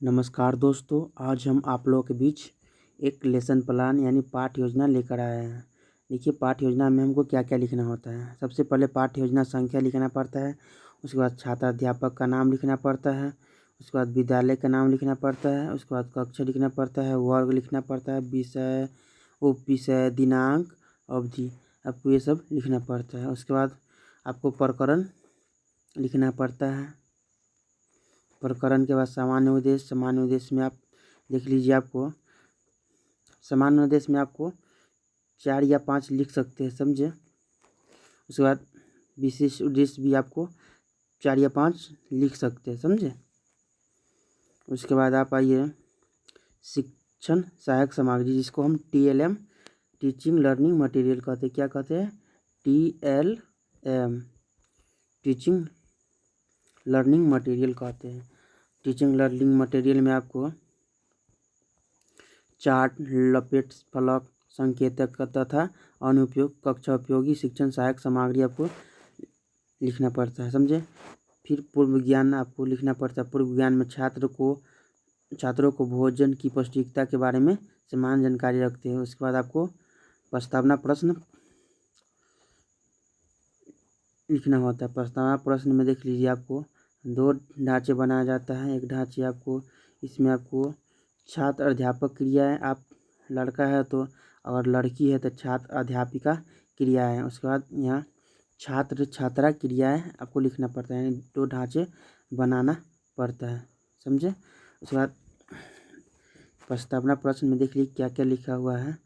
नमस्कार दोस्तों, आज हम आप लोगों के बीच एक लेसन प्लान यानी पाठ्य योजना लेकर आए हैं। देखिए, पाठ्य योजना में हमको क्या क्या लिखना होता है। सबसे पहले पाठ्य योजना संख्या लिखना पड़ता है। उसके बाद छात्र अध्यापक का नाम लिखना पड़ता है। उसके बाद विद्यालय का नाम लिखना पड़ता है। उसके बाद कक्षा लिखना पड़ता है, वर्ग लिखना पड़ता है, विषय, उपविषय, दिनांक, अवधि, आपको ये सब लिखना पड़ता है। उसके बाद आपको प्रकरण लिखना पड़ता है। प्रकरण के बाद सामान्य उद्देश्य में आप देख लीजिए, आपको सामान्य उद्देश्य में आपको 4 या 5 लिख सकते हैं, समझे। उसके बाद विशेष उद्देश्य भी आपको 4 या 5 लिख सकते हैं, समझे। उसके बाद आप आइए शिक्षण सहायक सामग्री, जिसको हम TLM टीचिंग लर्निंग मटेरियल कहते हैं। क्या कहते हैं? TLM टीचिंग लर्निंग मटेरियल कहते हैं। टीचिंग लर्निंग मटेरियल में आपको चार्ट, लपेट, फलक, संकेतक तथा अनुपयोग कक्षा उपयोगी शिक्षण सहायक सामग्री आपको लिखना पड़ता है, समझे। फिर पूर्व ज्ञान आपको लिखना पड़ता है। पूर्व ज्ञान में छात्रों को भोजन की पौष्टिकता के बारे में समान जानकारी रखते हैं। उसके बाद आपको प्रस्तावना प्रश्न लिखना होता है। प्रस्तावना प्रश्न में देख लीजिए, आपको 2 ढांचे बनाया जाता है। एक ढांचे इसमें आपको छात्र अध्यापक क्रिया है, आप लड़का है तो, और लड़की है तो छात्र अध्यापिका क्रिया है। उसके बाद यहाँ छात्र छात्रा क्रिया है, आपको लिखना पड़ता है, यानी 2 ढांचे बनाना पड़ता है, समझे। उसके बाद प्रस्तावना प्रश्न में देख लीजिए क्या क्या लिखा हुआ है।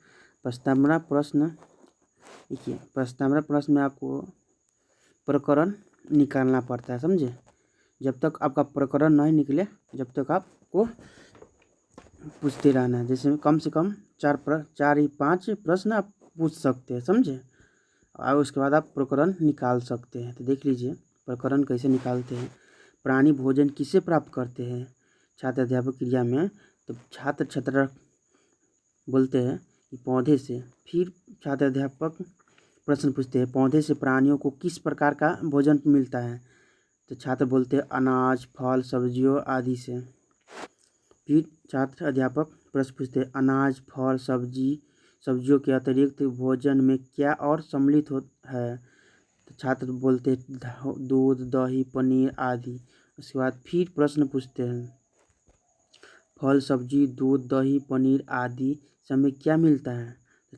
प्रस्तावना प्रश्न देखिए, प्रस्तावना प्रश्न में आपको प्रकरण निकालना पड़ता है, समझे। जब तक आपका प्रकरण नहीं निकले, जब तक आपको पूछते रहना है। जैसे कम से कम 4 या 5 प्रश्न आप पूछ सकते हैं, समझे। और उसके बाद आप प्रकरण निकाल सकते हैं। तो देख लीजिए प्रकरण कैसे निकालते हैं। प्राणी भोजन किससे प्राप्त करते हैं? छात्र अध्यापक क्रिया में तो छात्र छात्रा बोलते हैं कि पौधे से। फिर छात्र अध्यापक प्रश्न पूछते हैं, पौधे से प्राणियों को किस प्रकार का भोजन मिलता है? तो छात्र बोलते हैं अनाज, फल, सब्जियों आदि से। फिर छात्र अध्यापक प्रश्न पूछते हैं, अनाज, फल, सब्जियों के अतिरिक्त भोजन में क्या और सम्मिलित है? तो छात्र बोलते हैं दूध, दही, पनीर आदि। उसके बाद फिर प्रश्न पूछते हैं, फल, सब्जी, दूध, दही, पनीर आदि समय क्या मिलता है? तो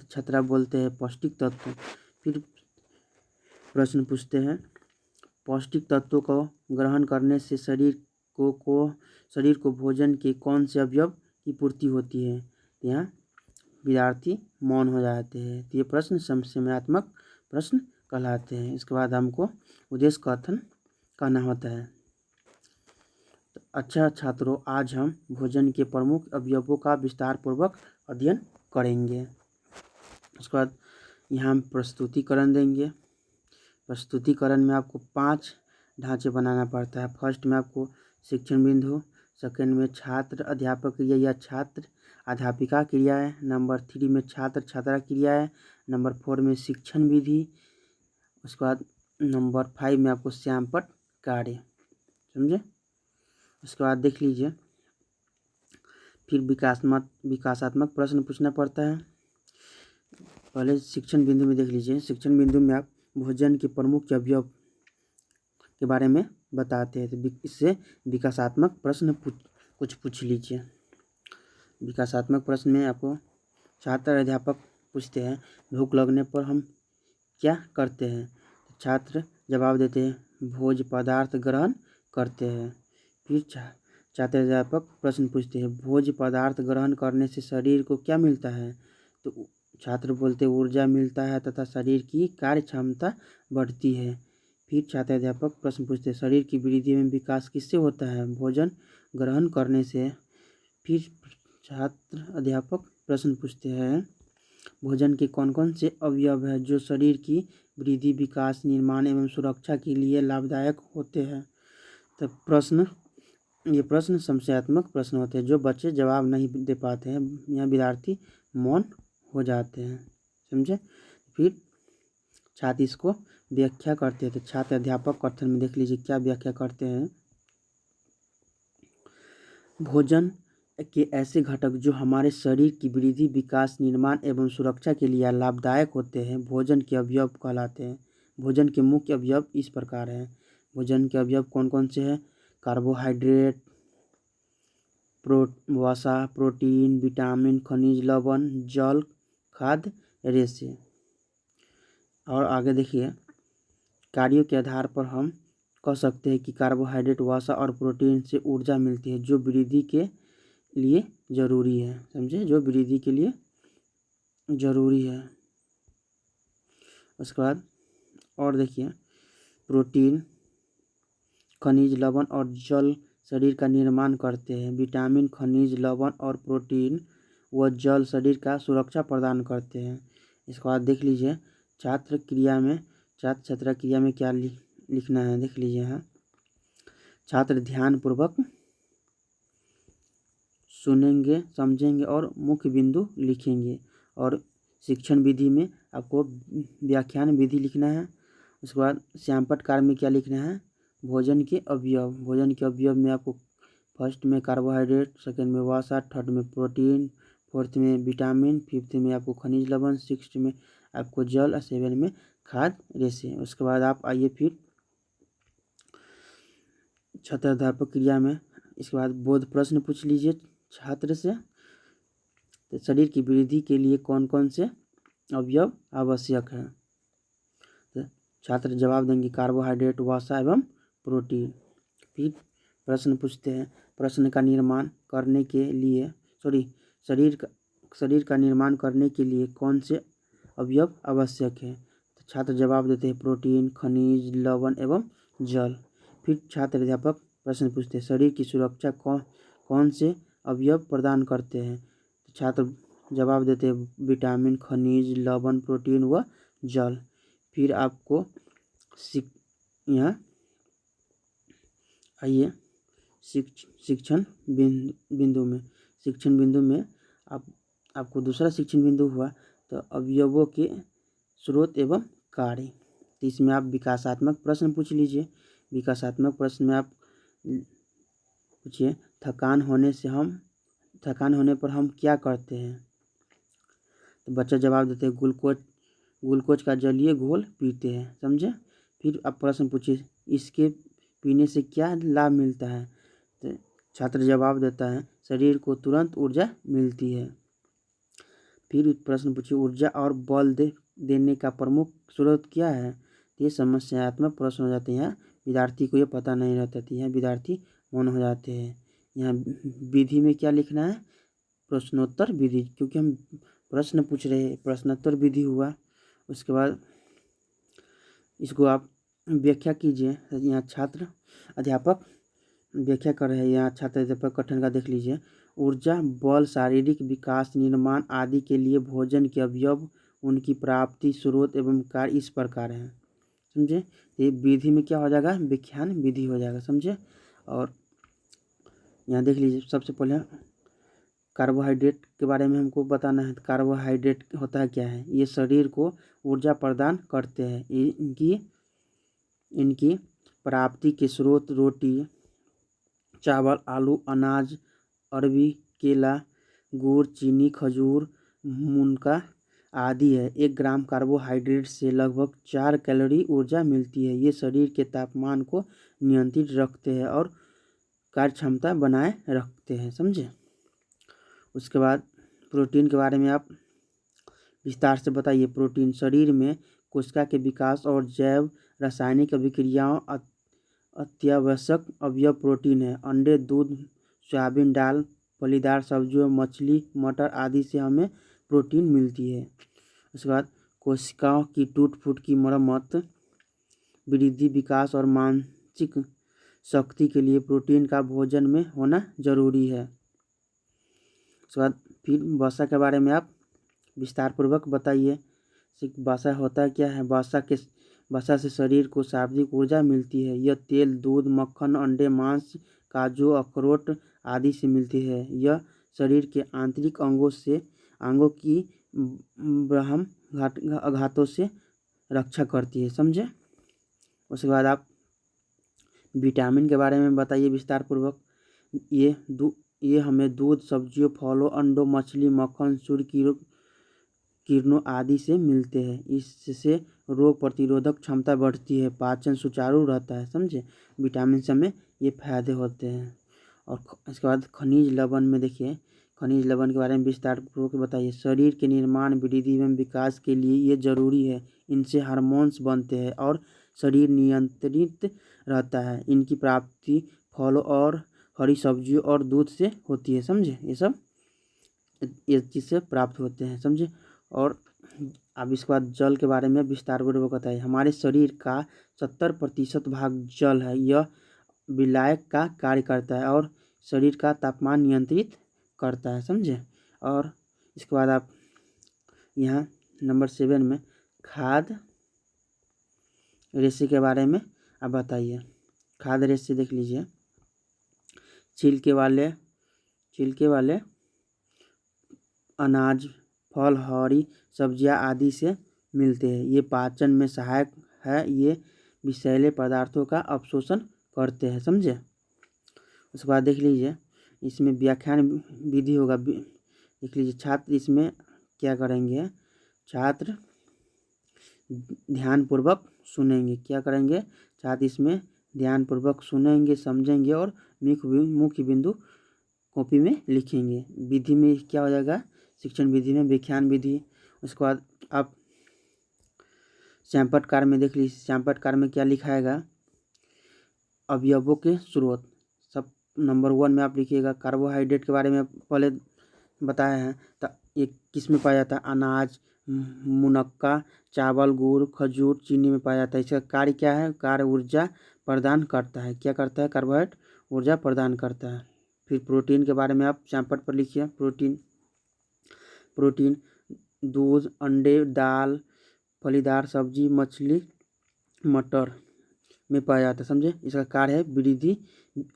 छात्रा बोलते हैं पौष्टिक तत्व। फिर प्रश्न पूछते हैं, पौष्टिक तत्वों को ग्रहण करने से शरीर को भोजन के कौन से अवयव की पूर्ति होती है? यहाँ विद्यार्थी मौन हो जाते हैं। तो ये प्रश्न समस्यात्मक प्रश्न कहलाते हैं। इसके बाद हमको उद्देश्य कथन करना होता है। तो अच्छा छात्रों, आज हम भोजन के प्रमुख अवयवों का विस्तार पूर्वक अध्ययन करेंगे। उसके बाद यहाँ हम प्रस्तुतिकरण देंगे। प्रस्तुतिकरण में आपको 5 ढांचे बनाना पड़ता है। फर्स्ट में आपको शिक्षण बिंदु, सेकंड में छात्र अध्यापक क्रिया या छात्र अध्यापिका क्रिया है, नंबर 3 में छात्र छात्रा क्रिया है, नंबर 4 में शिक्षण विधि, उसके बाद नंबर 5 में आपको श्यामपट्ट कार्य, समझे। उसके बाद देख लीजिए, फिर विकासात्मक प्रश्न पूछना पड़ता है। पहले शिक्षण बिंदु में देख लीजिए, शिक्षण बिंदु में आप भोजन के प्रमुख अवयव के बारे में बताते हैं। तो इससे विकासात्मक प्रश्न कुछ पूछ लीजिए। विकासात्मक प्रश्न में आपको छात्र अध्यापक पूछते हैं, भूख लगने पर हम क्या करते हैं? तो छात्र जवाब देते हैं, भोज्य पदार्थ ग्रहण करते हैं। फिर छात्र अध्यापक प्रश्न पूछते हैं, भोज्य पदार्थ ग्रहण करने से शरीर को क्या मिलता है? तो छात्र बोलते हैं ऊर्जा मिलता है तथा शरीर की कार्य क्षमता बढ़ती है। फिर छात्र अध्यापक प्रश्न पूछते हैं, शरीर की वृद्धि में विकास किससे होता है? भोजन ग्रहण करने से। फिर छात्र अध्यापक प्रश्न पूछते हैं, भोजन के कौन कौन से अवयव हैं जो शरीर की वृद्धि, विकास, निर्माण एवं सुरक्षा के लिए लाभदायक होते हैं? तो ये प्रश्न समस्यात्मक प्रश्न होते हैं, जो बच्चे जवाब नहीं दे पाते हैं, यहाँ विद्यार्थी मौन हो जाते हैं, समझे। फिर छात्र इसको व्याख्या करते हैं। तो छात्र अध्यापक कथन में देख लीजिए क्या व्याख्या करते हैं। भोजन के ऐसे घटक जो हमारे शरीर की वृद्धि, विकास, निर्माण एवं सुरक्षा के लिए लाभदायक होते हैं, भोजन के अवयव कहलाते हैं। भोजन के मुख्य अवयव इस प्रकार हैं। भोजन के अवयव कौन कौन से हैं? कार्बोहाइड्रेट, वसा, प्रोटीन, विटामिन, खनिज, लवण, जल, खाद्य, रेशे। और आगे देखिए, कार्यों के आधार पर हम कह सकते हैं कि कार्बोहाइड्रेट, वसा और प्रोटीन से ऊर्जा मिलती है जो वृद्धि के लिए जरूरी है। समझे? जो वृद्धि के लिए जरूरी है। उसके बाद और देखिए, प्रोटीन, खनिज, लवण और जल शरीर का निर्माण करते हैं। विटामिन, खनिज, लवण और प्रोटीन व जल शरीर का सुरक्षा प्रदान करते हैं। इसके बाद देख लीजिए, छात्र क्रिया में क्या लिखना है, देख लीजिए। यहाँ छात्र ध्यानपूर्वक सुनेंगे, समझेंगे और मुख्य बिंदु लिखेंगे। और शिक्षण विधि में आपको व्याख्यान विधि लिखना है। उसके बाद श्यामपट्ट कार्य में क्या लिखना है? भोजन के अवयव। भोजन के अवयव में आपको फर्स्ट में कार्बोहाइड्रेट, सेकंड में वसा, थर्ड में प्रोटीन, फोर्थ में विटामिन, फिफ्थ में आपको खनिज लवण, सिक्स्थ में आपको जल और सेवन में खाद्य रेशे। उसके बाद आप आइए फिर छात्र अध्यापक क्रिया में। इसके बाद बोध प्रश्न पूछ लीजिए छात्र से। तो शरीर की वृद्धि के लिए कौन कौन से अवयव आवश्यक है? तो छात्र जवाब देंगे कार्बोहाइड्रेट, वसा एवं प्रोटीन। फिर प्रश्न पूछते हैं, प्रश्न का निर्माण करने के लिए शरीर का निर्माण करने के लिए कौन से अवयव आवश्यक है? तो छात्र जवाब देते हैं प्रोटीन, खनिज, लवण एवं जल। फिर छात्र अध्यापक प्रश्न पूछते हैं, शरीर की सुरक्षा कौन से अवयव प्रदान करते हैं? तो छात्र जवाब देते हैं विटामिन, खनिज, लवण, प्रोटीन व जल। फिर आपको यहाँ आइए शिक्षण बिंदु में आपको दूसरा शिक्षण बिंदु हुआ तो अवयवों के स्रोत एवं कार्य। तो इसमें आप विकासात्मक प्रश्न पूछ लीजिए। विकासात्मक प्रश्न में आप पूछिए, थकान होने पर हम क्या करते हैं? तो बच्चा जवाब देते हैं ग्लूकोज का जलीय घोल पीते हैं। समझे? फिर आप प्रश्न पूछिए, इसके पीने से क्या लाभ मिलता है? तो छात्र जवाब देता है शरीर को तुरंत ऊर्जा मिलती है। फिर प्रश्न पूछिए, ऊर्जा और बल देने का प्रमुख स्रोत क्या है? ये समस्यात्मक प्रश्न हो जाते हैं। विद्यार्थी को ये पता नहीं रहता है, यहाँ विद्यार्थी मौन हो जाते हैं। यहाँ विधि में क्या लिखना है? प्रश्नोत्तर विधि, क्योंकि हम प्रश्न पूछ रहे हैं, प्रश्नोत्तर विधि हुआ। उसके बाद इसको आप व्याख्या कीजिए। यहाँ छात्र अध्यापक व्याख्या कर रहे हैं। यहाँ छात्र अध्यापक कथन का देख लीजिए, ऊर्जा, बल, शारीरिक विकास, निर्माण आदि के लिए भोजन के अवयव, उनकी प्राप्ति, स्रोत एवं कार्य इस प्रकार हैं। समझे? ये विधि में क्या हो जाएगा? व्याख्यान विधि हो जाएगा। समझे? और यहाँ देख लीजिए, सबसे पहले कार्बोहाइड्रेट के बारे में हमको बताना है। कार्बोहाइड्रेट होता है क्या है? ये शरीर को ऊर्जा प्रदान करते हैं। इनकी प्राप्ति के स्रोत रोटी, चावल, आलू, अनाज, अरबी, केला, गुड़, चीनी, खजूर, मुनका आदि है। 1 ग्राम कार्बोहाइड्रेट से लगभग 4 कैलोरी ऊर्जा मिलती है। ये शरीर के तापमान को नियंत्रित रखते हैं और कार्य क्षमता बनाए रखते हैं। समझे? उसके बाद प्रोटीन के बारे में आप विस्तार से बताइए। प्रोटीन शरीर में कोशिका के विकास और जैव रासायनिक अभिक्रियाओं अत्यावश्यक अवयव प्रोटीन है। अंडे, दूध, सोयाबीन, दाल, फलीदार सब्जियों, मछली, मटर आदि से हमें प्रोटीन मिलती है। उसके बाद कोशिकाओं की टूट फूट की मरम्मत, वृद्धि, विकास और मानसिक शक्ति के लिए प्रोटीन का भोजन में होना जरूरी है। उसके बाद फिर वसा के बारे में आप विस्तार पूर्वक बताइए। वसा होता क्या है? वसा से शरीर को शारीरिक ऊर्जा मिलती है। यह तेल, दूध, मक्खन, अंडे, मांस, काजू, अखरोट आदि से मिलती है। यह शरीर के आंतरिक अंगों की ब्रह्म आघातों से रक्षा करती है। समझे? उसके बाद आप विटामिन के बारे में बताइए विस्तार पूर्वक। ये ये हमें दूध, सब्जियों, फलों, अंडों, मछली, मक्खन, सूर्य किरणों आदि से मिलते हैं। इससे रोग प्रतिरोधक क्षमता बढ़ती है, पाचन सुचारू रहता है, समझे। विटामिन से हमें ये फायदे होते हैं। और इसके बाद खनिज लवण में देखिए, खनिज लवण के बारे में विस्तार पूर्वक बताइए। शरीर के निर्माण, वृद्धि एवं विकास के लिए ये जरूरी है। इनसे हार्मोन्स बनते हैं और शरीर नियंत्रित रहता है। इनकी प्राप्ति फलों और हरी सब्जियों और दूध से होती है, समझे। ये सब ये चीज़ से प्राप्त होते हैं, समझे। और अब इसके बाद जल के बारे में विस्तार पूर्वक बताइए। हमारे शरीर का 70% भाग जल है। यह विलायक का कार्य करता है और शरीर का तापमान नियंत्रित करता है, समझे। और इसके बाद आप यहाँ नंबर 7 में खाद रेशे के बारे में आप बताइए। खाद रेशे देख लीजिए। छिलके वाले अनाज, फल, हरी सब्जियां आदि से मिलते हैं। ये पाचन में सहायक है। ये विषैले पदार्थों का अवशोषण करते हैं, समझे। उसके बाद देख लीजिए, इसमें व्याख्यान विधि होगा। देख लीजिए, छात्र इसमें क्या करेंगे, छात्र ध्यानपूर्वक सुनेंगे। क्या करेंगे, छात्र इसमें ध्यानपूर्वक सुनेंगे, समझेंगे और मुख्य बिंदु कॉपी में लिखेंगे। विधि में क्या हो जाएगा, शिक्षण विधि में व्याख्यान विधि। उसके बाद आप श्यामपट्टकार में देख लीजिए। श्यामपट्टकार में क्या लिखाएगा, अवयवों के स्रोत। सब नंबर 1 में आप लिखिएगा। कार्बोहाइड्रेट के बारे में पहले बताया है, तो ये किस में पाया जाता है, अनाज, मुनक्का, चावल, गुड़, खजूर, चीनी में पाया जाता है। इसका कार्य क्या है, कार्य ऊर्जा प्रदान करता है। क्या करता है, कार्बोहाइड्रेट ऊर्जा प्रदान करता है। फिर प्रोटीन के बारे में आप श्यामपट्ट पर लिखिए। प्रोटीन दूध, अंडे, दाल, फलीदार सब्जी, मछली, मटर में पाया जाता है, समझे। इसका कार्य है वृद्धि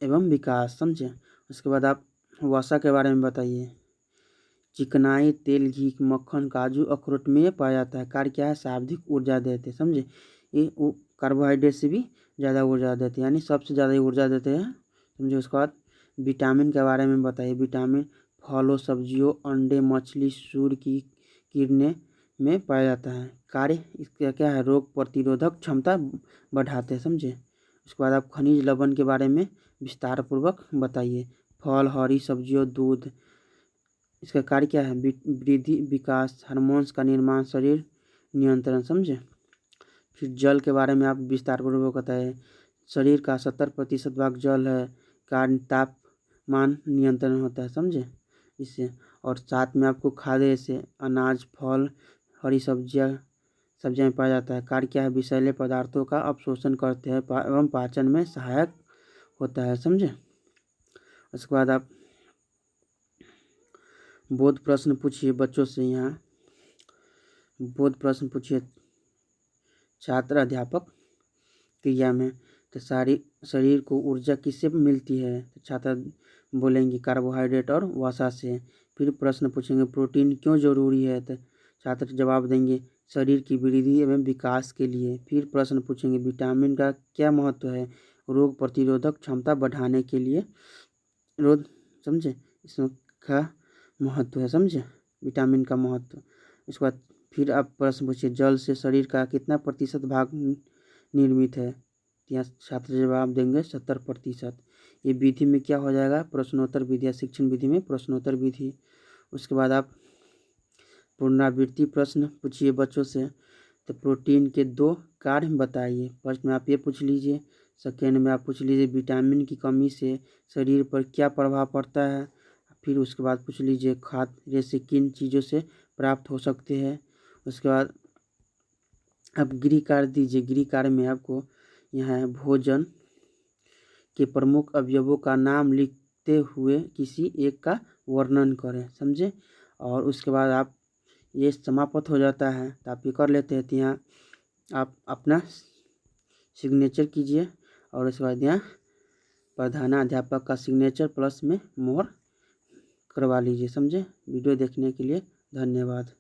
एवं विकास, समझे। उसके बाद आप वसा के बारे में बताइए। चिकनाई, तेल, घी, मक्खन, काजू, अखरोट में ये पाया जाता है। कार्य क्या है, शारीरिक ऊर्जा देते हैं, समझे। ये कार्बोहाइड्रेट से भी ज़्यादा ऊर्जा देते हैं, यानी सबसे ज़्यादा ऊर्जा देते हैं, समझे। उसके बाद विटामिन के बारे में बताइए। विटामिन फलों, सब्जियों, अंडे, मछली, सूर्य की किरणें में पाया जाता है। कार्य इसका क्या है, रोग प्रतिरोधक क्षमता बढ़ाते हैं, समझे। उसके बाद आप खनिज लवण के बारे में विस्तार पूर्वक बताइए। फल, हरी सब्जियों, दूध, इसका कार्य क्या है, वृद्धि, विकास, हार्मोन्स का निर्माण, शरीर नियंत्रण, समझे। फिर जल के बारे में आप विस्तार पूर्वक बताएं। शरीर का 70% भाग जल है। कार्य तापमान नियंत्रण होता है, समझे, इससे। और साथ में आपको खाद्य से अनाज, फल, हरी सब्जियां में पाया जाता है। कार्य क्या है, विषैले पदार्थों का अवशोषण करते हैं एवं पाचन में सहायक होता है, समझे। उसके बाद आप बोध प्रश्न पूछिए बच्चों से। यहाँ बोध प्रश्न पूछिए। छात्र अध्यापक क्रिया में, तो शरीर को ऊर्जा किससे मिलती है, तो छात्र बोलेंगे कार्बोहाइड्रेट और वसा से। फिर प्रश्न पूछेंगे प्रोटीन क्यों जरूरी है, तो छात्र जवाब देंगे शरीर की वृद्धि एवं विकास के लिए। फिर प्रश्न पूछेंगे विटामिन का क्या महत्व है, रोग प्रतिरोधक क्षमता बढ़ाने के लिए, रोग, समझे, इसका महत्व है, समझे, विटामिन का महत्व। इसके बाद फिर आप प्रश्न पूछिए जल से शरीर का कितना प्रतिशत भाग निर्मित है, यहाँ छात्र जवाब देंगे 70%। ये विधि में क्या हो जाएगा, प्रश्नोत्तर विधि या शिक्षण विधि में प्रश्नोत्तर विधि। उसके बाद आप पुनरावृत्ति प्रश्न पूछिए बच्चों से। तो प्रोटीन के 2 कार्य बताइए। फर्स्ट में आप ये पूछ लीजिए। सेकेंड में आप पूछ लीजिए विटामिन की कमी से शरीर पर क्या प्रभाव पड़ता है। फिर उसके बाद पूछ लीजिए खाद्य रेशे किन चीज़ों से प्राप्त हो सकते हैं। उसके बाद आप गृह कार्य दीजिए। गृह कार्य में आपको यहाँ है भोजन के प्रमुख अवयवों का नाम लिखते हुए किसी एक का वर्णन करें, समझे। और उसके बाद आप ये समाप्त हो जाता है, तो आप ये कर लेते हैं। तो यहाँ आप अपना सिग्नेचर कीजिए और उसके बाद यहाँ प्रधानाध्यापक का सिग्नेचर प्लस में मोहर करवा लीजिए, समझे। वीडियो देखने के लिए धन्यवाद।